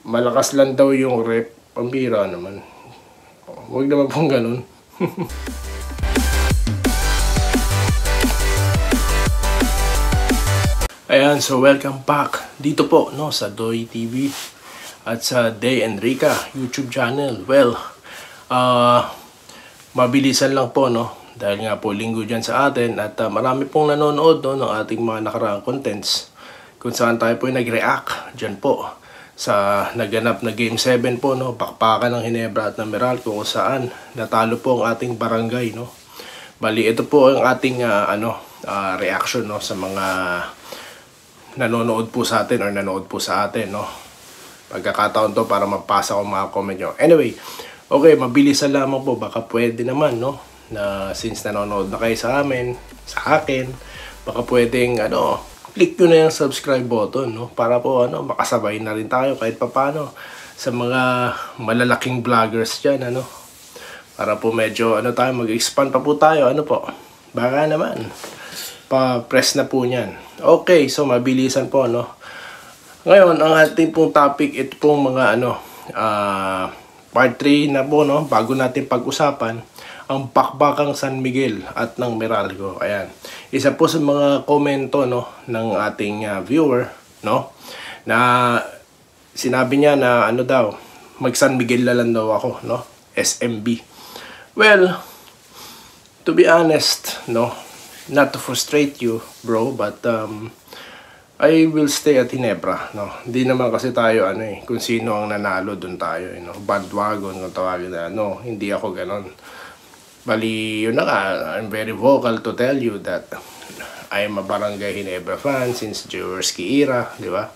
malakas lang daw yung rep. Pambira naman. Huwag naman pong ganun. Ayan, so welcome back dito po no sa Doy TV at sa Day Enrica YouTube channel. Well, mabilisan lang po no dahil nga po linggo dyan sa atin at marami pong nanonood no ng ating mga nakaraang contents kung saan tayo po nag-react dyan po sa naganap na Game 7 po no, Bakbakan ng Ginebra at ng Meralco kung saan natalo po ang ating barangay no. Bali ito po ang ating reaction no sa mga nanonood po sa atin or nanood po sa atin no. Pagkakataon to para mapasa ko mga comment nyo. Anyway, okay, mabilisan lamang po, baka pwede naman no na since nanonood na kayo sa amin, sa akin, baka pwedeng click nyo na yung subscribe button no para po makasabay na rin tayo kahit papaano sa mga malalaking vloggers dyan para po medyo tayo mag-expand pa po tayo po, baka naman pa-press na po niyan. Okay, so mabilisan po ngayon ang ating pong topic ito pong mga part 3 na po bago natin pag-usapan ang Bakbakang San Miguel at ng Meralco. Ayan. Isa po sa mga komento ng ating viewer na sinabi niya na daw mag San Miguel na lang daw ako SMB. Well, to be honest not to frustrate you bro, but I will stay at Ginebra Hindi naman kasi tayo kung sino ang nanalo doon tayo bandwagon kung tawagin na hindi ako ganon. Bali, yun na nga, I'm very vocal to tell you that I am a Barangay Ginebra fan since Jaworski era, di ba?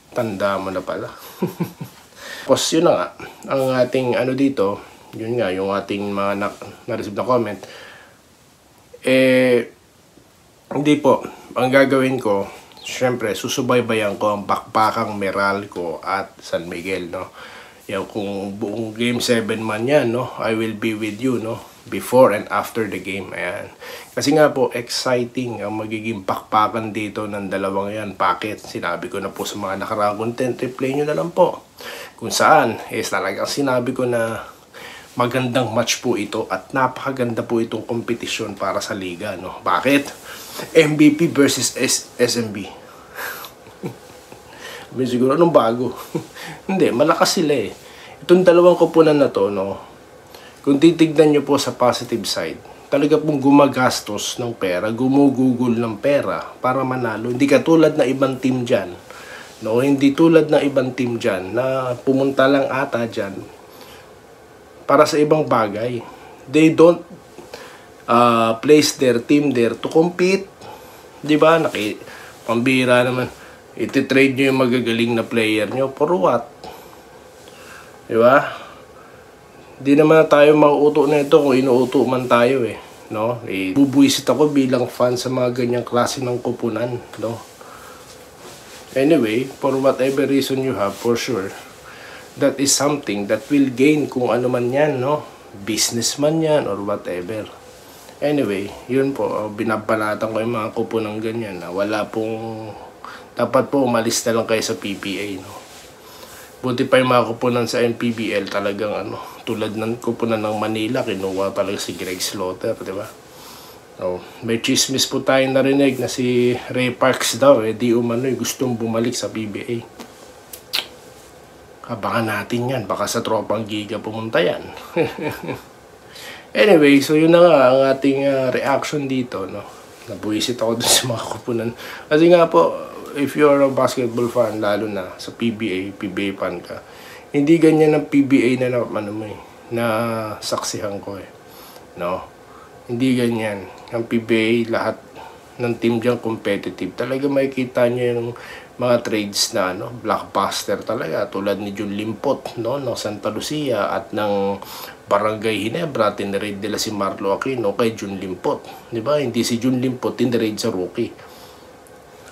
Tanda mo na pala. Tapos yun na nga, ang ating dito, yun nga, yung ating mga na-receive na comment, hindi po, ang gagawin ko, syempre, susubaybayan ko ang Bakbakang Meralco at San Miguel, Yung kung buong Game 7 man yan, I will be with you, before and after the game. Ayan. Kasi nga po, exciting ang magiging bakbakan dito ng dalawang yan. Bakit? Sinabi ko na po sa mga nakaraang content, replay nyo na lang po. Kung saan, talagang sinabi ko na magandang match po ito at napakaganda po itong kompetisyon para sa liga. Bakit? MVP versus SMB. Siguro anong bago? Hindi, malakas sila Itong dalawang koponan na to, kung titignan nyo po sa positive side, talaga pong gumagastos ng pera, gumugugol ng pera para manalo. Hindi katulad na ibang team dyan. Hindi tulad ng ibang team dyan na pumunta lang ata dyan para sa ibang bagay. They don't place their team there to compete. Diba? Pambira naman. Iti-trade nyo yung magagaling na player nyo. For what? Diba? Di naman tayo mauuto na ito kung inuuto man tayo bubuisit ako bilang fan sa mga ganyang klase ng kupunan Anyway, for whatever reason you have, for sure that is something that will gain kung ano man yan businessman yan or whatever. Anyway, yun po, binabalatan ko yung mga kupunang ganyan na wala pong dapat po umalis na lang kayo sa PBA Buti pa yung mga kupunan sa MPBL talagang tulad ng kupunan ng Manila, kinuha talaga si Greg Slaughter, di ba? May chismis po tayong narinig na si Ray Parks daw, di umano'y gustong bumalik sa PBA. Abangan natin yan, baka sa tropang giga pumunta yan. Anyway, so yun na nga ang ating reaction dito, Nabuisit ako dun sa mga kupunan. Kasi nga po, if you're a basketball fan, lalo na sa PBA fan ka, hindi ganyan ang PBA na saksihan ko Hindi ganyan. Ang PBA, lahat ng team dyan competitive. Talaga makikita nyo yung mga trades na blockbuster talaga. Tulad ni Jun Limpot ng Santa Lucia at ng Barangay Ginebra. Tinrade nila si Marlo Aquino kay Jun Limpot. Diba? Hindi si Jun Limpot tinrade sa rookie.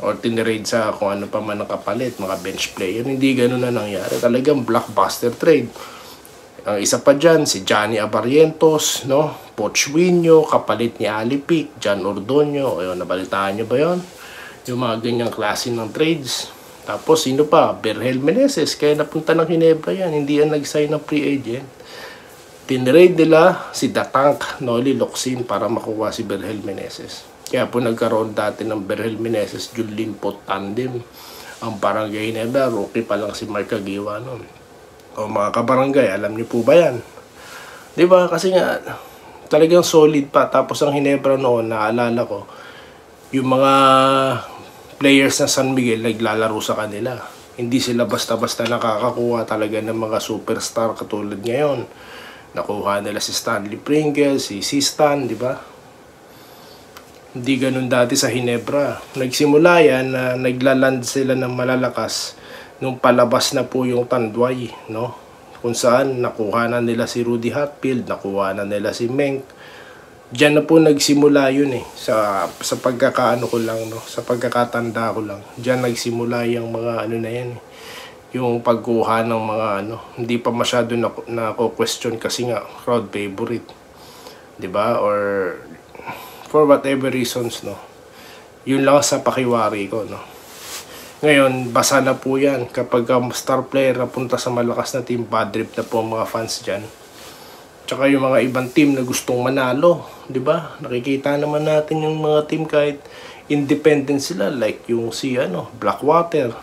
Or tinrade sa kung ano pa man ang kapalit, mga bench player. Hindi ganun na nangyari. Talagang blockbuster trade. Ang isa pa dyan, si Johnny Abarientos, Poch Winyo, kapalit ni Alipik, John Ordonio. Ayun, nabalitaan nyo ba yon? Yung mga ganyang klase ng trades. Tapos, sino pa? Berhel Meneses. Kaya napunta ng Ginebra yan. Hindi yan nag-sign ng free agent. Tinrade nila si Datank Noli Locsin para makuha si Berhel Meneses. Kaya po nagkaroon dati ng Berhel Meneses, Junlin po tandem. Ang Barangay Ginebra, rookie pa lang si Mark Agiwa noon. O mga kabarangay, alam niyo po ba yan? Diba? Kasi nga, talagang solid pa. Tapos ang Ginebra noon, naalala ko, yung mga players ng San Miguel naglalaro sa kanila. Hindi sila basta-basta nakakakuha talaga ng mga superstar katulad ngayon. Nakuha nila si Stanley Pringle, si Stan, di ba? Hindi ganun dati sa Ginebra. Nagsimula yan na naglaland sila ng malalakas nung palabas na po yung Tanduay, no? Kung saan nakuha na nila si Rudy Hatfield, nakuha na nila si Menk. Diyan na po nagsimula yun eh. Sa pagkakaano ko lang, no? Sa pagkakatanda ko lang. Diyan nagsimula yung mga ano na yan eh. Yung pagkuha ng mga ano. Hindi pa masyado na question kasi nga crowd favorite. 'Di ba? Or for whatever reasons, no. Yun lang sa pakiwari ko, no. Ngayon, basa na po yan. Kapag star player na punta sa malakas na team, bad trip na po ang mga fans dyan. Tsaka yung mga ibang team na gustong manalo, di ba? Nakikita naman natin yung mga team kahit independent sila, like yung si Blackwater,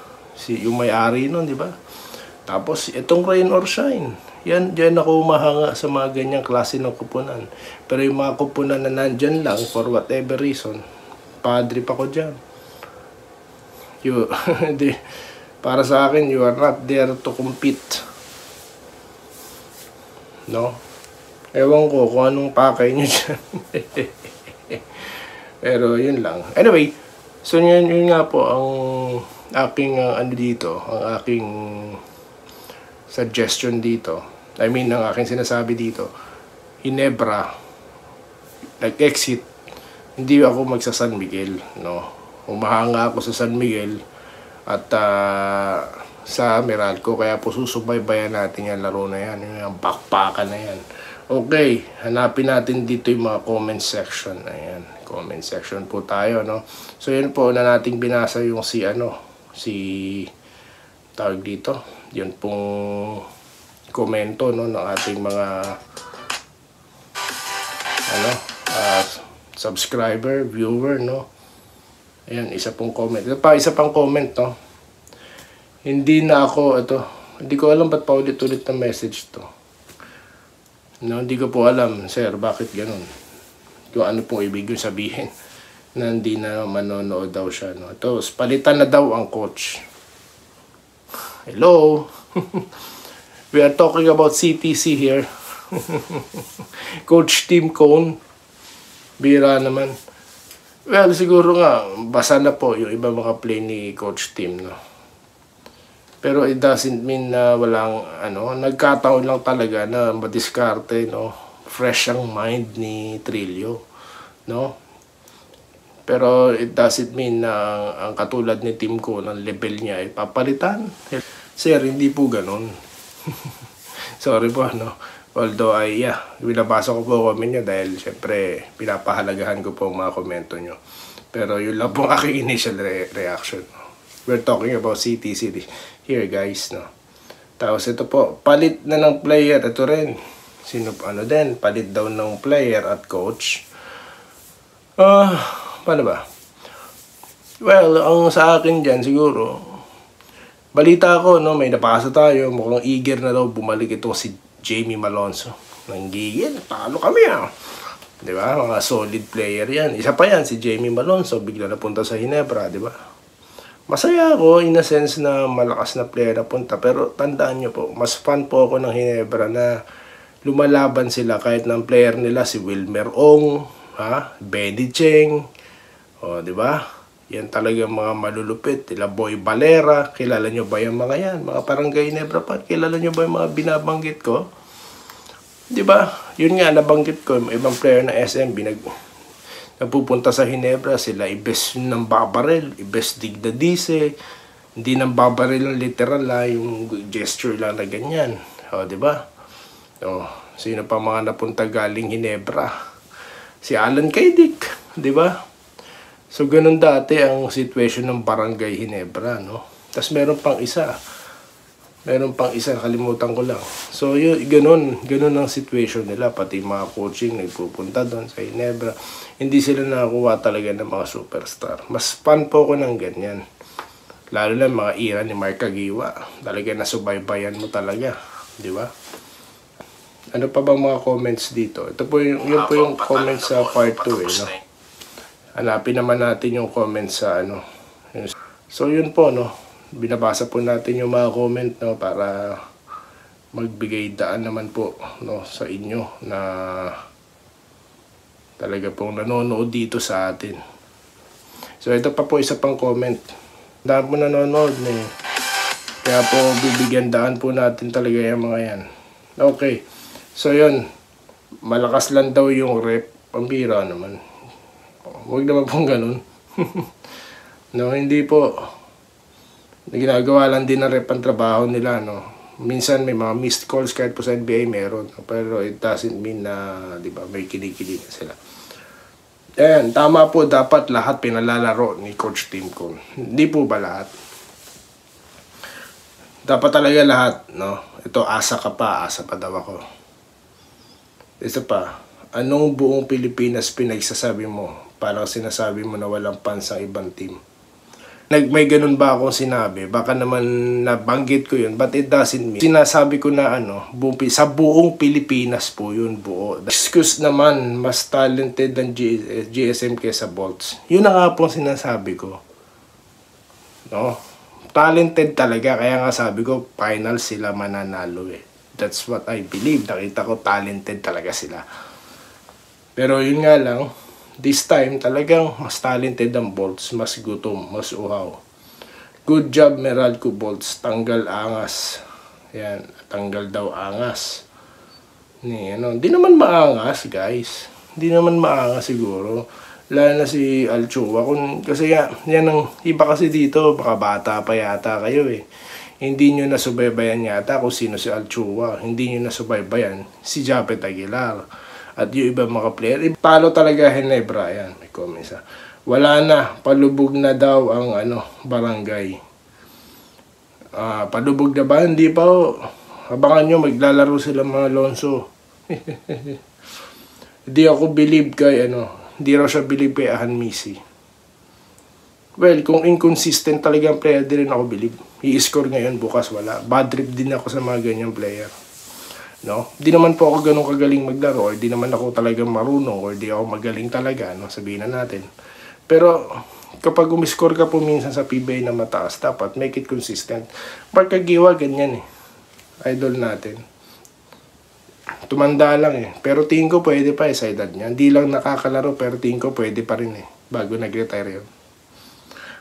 yung may-ari nun, di ba? Tapos itong Rain or Shine, yan diyan ako umahanga sa mga ganyang klase ng kupunan. Pero yung mga kupunan na nandyan lang for whatever reason, padre pa ko dyan. Para sa akin, you are not there to compete. No? Ewan ko kung anong pakay nyo dyan. Pero yun lang. Anyway, so yun nga po ang aking ang aking suggestion dito. I mean, ang aking sinasabi dito. Ginebra, nag-exit, hindi ako magsa San Miguel, no? Umahanga ako sa San Miguel at sa Meralco, kaya po susubaybayan natin yung laro na yan, yung bakpakan na yan. Okay, hanapin natin dito yung mga comment section. Ayan, comment section po tayo, no? So yun po, na nating binasa yung si tawag dito, yun pong komento, no, ng ating mga subscriber, viewer, no? Ayan, isa pong comment. Isa pang comment, no? Hindi ko alam ba't paulit-ulit na message to. No, hindi ko po alam, sir, bakit ganun? Kung ano pong ibig sabihin na hindi na manonood daw siya, no? Ito, palitan na daw ang coach. Hello? We are talking about CTC here. Coach Tim Cone. Bira naman. Well, siguro nga, basa na po yung iba mga play ni Coach Tim, no? Pero it doesn't mean na walang, nagkataon lang talaga na madiskarte, no? Fresh ang mind ni Trillo, no? Pero it doesn't mean na ang katulad ni Tim ko, ng level niya ay papalitan. Sir, hindi po ganun. Sorry po, no? Although binabasa ko po comment nyo dahil syempre pinapahalagahan ko po ang mga komento nyo. Pero yun lang po aking initial reaction. We're talking about CTC here, guys, no? Tapos ito po, palit na ng player. Ito rin. Palit daw ng player at coach. Paano ba? Well, ang sa akin dyan siguro, balita ko, no, may napasa tayo. Mukhang eager na daw bumalik itong si Jamie Malonzo. Nanggigil, talo kami diba? Mga solid player yan. Isa pa yan, si Jamie Malonzo, bigla na punta sa Ginebra, diba? Masaya ako in a sense na malakas na player na punta. Pero tandaan nyo po, mas fan po ako ng Ginebra na lumalaban sila kahit ng player nila si Wilmer Ong, Benny Cheng, diba? Yan talaga mga malulupit. Boy Valera, kilala nyo ba yung mga yan? Mga Barangay Ginebra pa, kilala nyo ba yung mga binabanggit ko? Diba? Yun nga, nabanggit ko, yung ibang player na SMB, nagpupunta sa Ginebra, sila ibes ng babarel, ibes digdadise, hindi ng babarel ng literal, yung gesture lang na ganyan. Diba? Sino pa mga napunta galing Ginebra? Si Alan Kaydik, diba? So, ganun dati ang situation ng Barangay Ginebra, no? Tapos meron pang isa. Kalimutan ko lang. So, yun, ganun ang situation nila. Pati mga coaching, nagpupunta doon sa Ginebra. Hindi sila nakakuha talaga ng mga superstar. Mas fan po ko ng ganyan. Lalo na mga era ni Mark Caguioa. Talaga nasubaybayan mo talaga. Di ba? Ano pa bang mga comments dito? Ito po yung comments sa part 2 no? Hanapin naman natin yung comments sa ano. So yun po no. Binabasa po natin yung mga comment no para magbigay daan naman po no sa inyo na talaga pong nanonood dito sa atin. So ito pa po isa pang comment. Dahil po nanonood eh. Kaya po bibigyan daan po natin talaga yung mga yan. Okay. So yun, malakas lang daw yung rep. Pambira naman. Huwag naman pong ganun. No, hindi po. Ginagawa lang din ng rep ang trabaho nila. No? Minsan may mga missed calls kahit po sa NBA meron. Pero it doesn't mean na di ba, may kinikili na sila. Ayan, tama po, dapat lahat pinalalaro ni Coach Tim Cone. Hindi po ba lahat? Dapat talaga lahat. No? Ito, asa pa daw ako. Isa pa, anong buong Pilipinas pinagsasabi mo? Parang sinasabi mo na walang fans ang ibang team. May ganun ba akong sinabi? Baka naman nabanggit ko yun. But it doesn't mean. Sinasabi ko na sa buong Pilipinas po yun buo. Excuse naman, mas talented ang GSM kesa Bolts. Yun na nga po sinasabi ko. No? Talented talaga. Kaya nga sabi ko, final sila mananalo eh. That's what I believe. Nakita ko talented talaga sila. Pero yun nga lang, this time talagang mas talented ang Bolts, mas gutom, mas uhaw. Good job Meralco Bolts, tanggal angas. Yan, tanggal daw angas. Di naman maangas guys. Di naman maangas siguro. Lalo na si Alchua. Kasi yan ang iba kasi dito, baka bata pa yata kayo eh. Hindi nyo nasubaybayan yata kung sino si Alchua. Hindi nyo nasubaybayan si Japet Aguilar. At yung ibang mga player. Talo talaga Ginebra. Ayan, may comments ha. Wala na. Palubog na daw ang barangay. Palubog na ba? Hindi pa ho. Abangan nyo, maglalaro sila mga Alonso. Hindi ako believe kay Hindi raw siya believe kay Ahan Misi. Well, kung inconsistent talaga ang player, di rin ako believe. I-score ngayon, bukas wala. Bad trip din ako sa mga ganyang player. No? Di naman po ako ganun kagaling maglaro, or di naman ako talaga marunong, or di ako magaling talaga, no? Sabihin na natin. Pero, kapag umiscore ka po minsan sa PBA na mataas, dapat make it consistent. Mark Caguioa, ganyan eh. Idol natin. Tumanda lang eh. Pero tingin ko pwede pa sa edad niya. Hindi lang nakakalaro, pero tingin ko pwede pa rin eh. Bago nag-retire yun.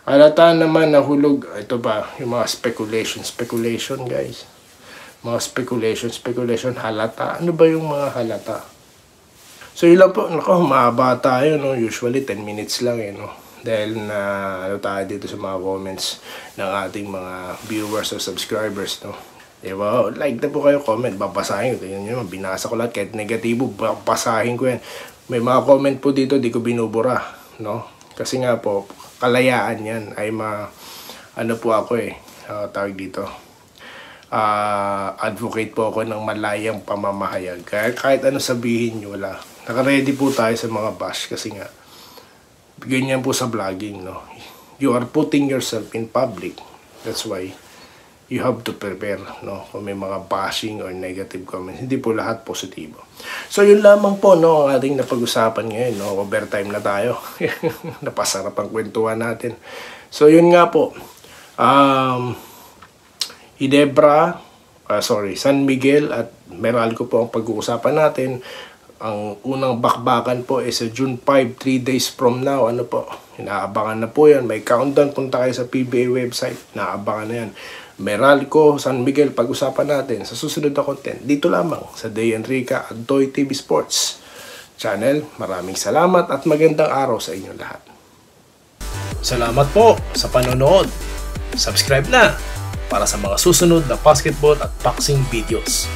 Halata naman nahulog, ito ba, yung mga speculation guys. Mga speculation, halata. Ano ba yung mga halata? So yun lang po, mahaba tayo, no? Usually 10 minutes lang eh, no? Dahil na, tayo dito sa mga comments ng ating mga viewers o subscribers, no? Diba? Like na po kayo, comment, babasahin ko. Yun, binasa ko lahat, kahit negatibo, babasahin ko yan. May mga comment po dito, di ko binubura, no? Kasi nga po, kalayaan yan ay po ako eh, tawag dito, advocate po ako ng malayang pamamahayag. Kahit ano sabihin nyo, wala. Naka-ready po tayo sa mga bash kasi nga, ganyan po sa vlogging, no? You are putting yourself in public. That's why you have to prepare, no? Kung may mga bashing or negative comments, hindi po lahat positibo. So yun lamang po, no, ang ating napag-usapan ngayon, no? Overtime na tayo. Napasarap ang kwentuhan natin. So yun nga po, San Miguel at Meralco po ang pag-uusapan natin. Ang unang bakbakan po is June 5, 3 days from now. Ano po, inaabangan na po yan. May countdown, punta kayo sa PBA website, inaabangan na yan. Meralco, San Miguel, pag-usapan natin sa susunod na content dito lamang sa Day Enrica at Doy TV Sports channel. Maraming salamat at magandang araw sa inyo lahat. Salamat po sa panonood. Subscribe na para sa mga susunod na basketball at boxing videos.